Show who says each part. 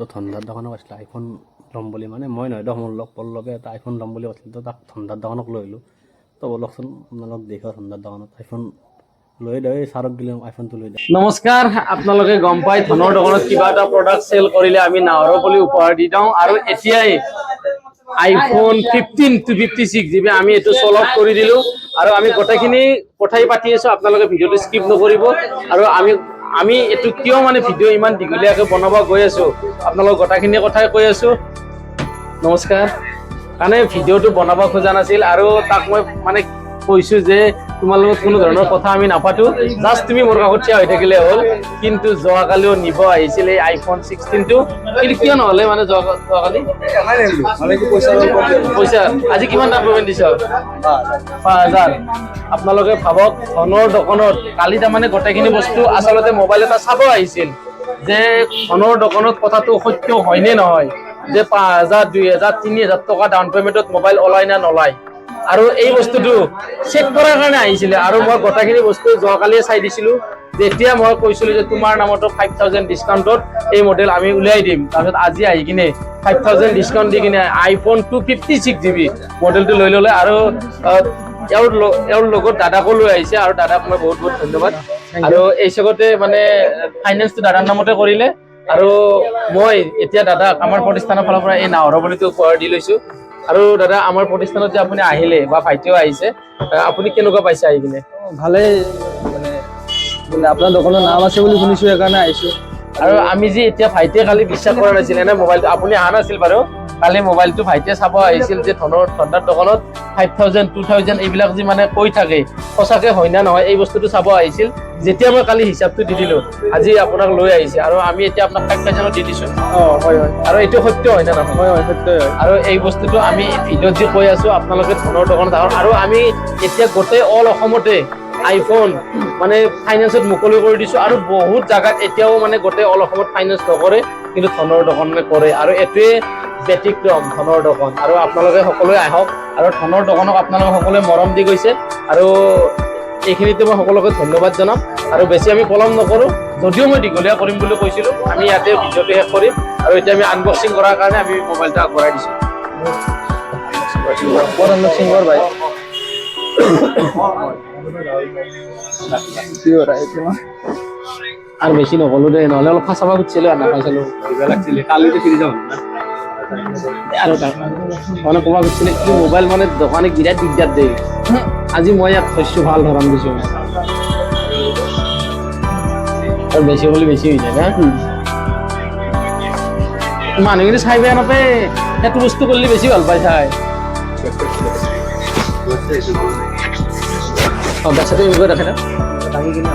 Speaker 1: তো ঠাণ্ডাৰ দোকানক আছিলে আইফোন ল'ম বুলি, মানে মই নহয় দক মোৰ লগ পল্লৱে এটা আইফোন ল'ম বুলি কৈছিল। তো তাক ঠাণ্ডাৰ দোকানক লৈ আহিলোঁ। তো বলকচোন আপোনালোক দেখক ঠাণ্ডাৰ দোকানত আইফোন লৈ দেই, ছাৰক দিলে আইফোনটো লৈ দেয়।
Speaker 2: নমস্কাৰ, আপোনালোকে গম পাই ধনৰ দোকানত কিবা এটা প্ৰডাক্ট চেল কৰিলে আমি নাৱৰ বুলি উপহাৰ দি দিওঁ। আৰু এতিয়াই আইফোন 15 to 56 GB আমি এইটো চল আউট কৰি দিলো। আৰু আমি গোটেইখিনি কথাই পাতি আছো, আপোনালোকে ভিডিঅ'টো স্কিপ নকৰিব। আৰু আমি এইটো কিয় মানে ভিডিঅ' ইমান দীঘলীয়াকৈ বনাব গৈ আছো, আপোনালোক গোটেইখিনি কথাই কৈ আছো। নমস্কাৰ। কাৰণে ভিডিঅ'টো বনাব খোজা নাছিল, আৰু তাক মই মানে কৈছো যে তোমাৰ লগত কোনো ধৰণৰ কথা আমি নাপাতো, জাষ্ট তুমি মোৰ কাষত থিয় হৈ থাকিলে হ'ল। কিন্তু যোৱাকালিও নিব আহিছিল এই আইফোন 16টো, কিন্তু কিয় নহ'লে মানে যোৱাকালি পইচা আজি কিমান দাম পেমেণ্ট দিছ? 5,000। আপোনালোকে ভাবক, ধনৰ দোকানত কালি তাৰমানে গোটেইখিনি বস্তু আচলতে মোবাইল এটা চাব আহিছিল যে ধনৰ দোকানত কথাটো সত্য হয়নে নহয়, যে 5,000, 2,000, 3,000 টকা ডাউন পেমেণ্টত মোবাইল ওলাই না নলাই। আৰু এই বস্তুটো চেক কৰাৰ কাৰণে আহিছিলে। আৰু মই গোটেইখিনি বস্তু যোৱাকালিয়ে চাই দিছিলো। যেতিয়া মই কৈছিলো যে তোমাৰ নামতো 5,000 ডিছকাউণ্টত এই মডেল আমি উলিয়াই দিম, তাৰপিছত আজি আহি কিনে 5,000 ডিছকাউণ্ট দি কিনে আইফোন 256 GB মডেলটো লৈ ল'লে। আৰু এওঁৰ লগত দাদাকো লৈ আহিছে, আৰু দাদাক মই বহুত বহুত ধন্যবাদ। আৰু এই চগতে মানে ফাইনেন্সটো দাদাৰ নামতে কৰিলে। আৰু মই এতিয়া দাদাক আমাৰ প্ৰতিষ্ঠানৰ ফালৰ পৰা এই নাৱৰবনীটো উপহাৰ দি লৈছো। আৰু দাদা, আমাৰ প্ৰতিষ্ঠানত যে আপুনি আহিলে বা ভাইটিও আহিছে, আপুনি কেনেকুৱা পাইছে আহি কিনে?
Speaker 3: ভালেই, মানে আপোনাৰ দোকানৰ নাম আছে বুলি শুনিছো, সেইকাৰণে আহিছো।
Speaker 2: আৰু আমি যে এতিয়া ভাইটিয়ে কালি বিশ্বাস কৰা নাছিল এনে মোবাইলটো, আপুনি অহা নাছিল বাৰু, কালি মোবাইলটো ভাইটিয়ে চাব আহিছিল যে ধনৰ দোকানত 5,000, 2,000 এইবিলাক যে মানে কৈ থাকে, সঁচাকে হয় না নহয় এই বস্তুটো চাব আহিছিল। যেতিয়া মই কালি হিচাপটো দি দিলো, আজি আপোনাক লৈ আহিছে, আৰু আমি এতিয়া আপোনাক 5,000 দি দিছো।
Speaker 3: হয় হয়
Speaker 2: আৰু এইটো সত্য হয় না নহয়?
Speaker 3: হয় হয়, সত্যই হয়।
Speaker 2: আৰু এই বস্তুটো আমি ভিডিঅ'ত যে কৈ আছো, আপোনালোকে ধনৰ দোকানত আহক। আৰু আমি এতিয়া গোটেই অল অসমতে আইফোন মানে ফাইনেন্সত মুকলি কৰি দিছো। আৰু বহুত জাগাত এতিয়াও মানে গোটেই অল অসমত ফাইনেন্স নকৰে, কিন্তু ধনৰ দোকানে কৰে। আৰু এইটোৱে ব্যতিক্ৰম ধনৰ দোকান। আৰু আপোনালোকে সকলোৱে আহক, আৰু ধনৰ দোকানক আপোনালোকে সকলোৱে মৰম দি গৈছে। আৰু এইখিনিতে মই সকলোকে ধন্যবাদ জনাম। আৰু বেছি আমি পলম নকৰো, যদিও মই দীঘলীয়া কৰিম বুলি কৈছিলো, আমি ইয়াতে ভিডিঅ'টো শেষ কৰিম। আৰু এতিয়া আমি আনবক্সিং কৰাৰ কাৰণে আমি মোবাইলটো আগবঢ়াই দিছো।
Speaker 3: আনবক্সিং কৰ ভাই। কি কৰা এইটো?
Speaker 2: আৰু বেছি নকলো দে, নহ'লে অলপ ফাচাব খুজিছিলো আৰু নাখাইছিলো।
Speaker 1: কালিতো ফিৰি যাম না।
Speaker 2: আৰু মানে ক'ব খুজিছিলে কি, মোবাইল মানে দোকানে বিৰাট দিগদাৰ দিয়ে। আজি মই ইয়াত থৈছো, ভাল ধৰণ দিছো। আৰু বেছি বুলি বেছি হৈ যায় না। মানুহখিনি চাই বেয়া নাপায়, সেইটো বস্তু কৰিলে বেছি ভাল পাই চাই। বেচাটো এনেকৈ ৰাখে না, দাঙি কিনে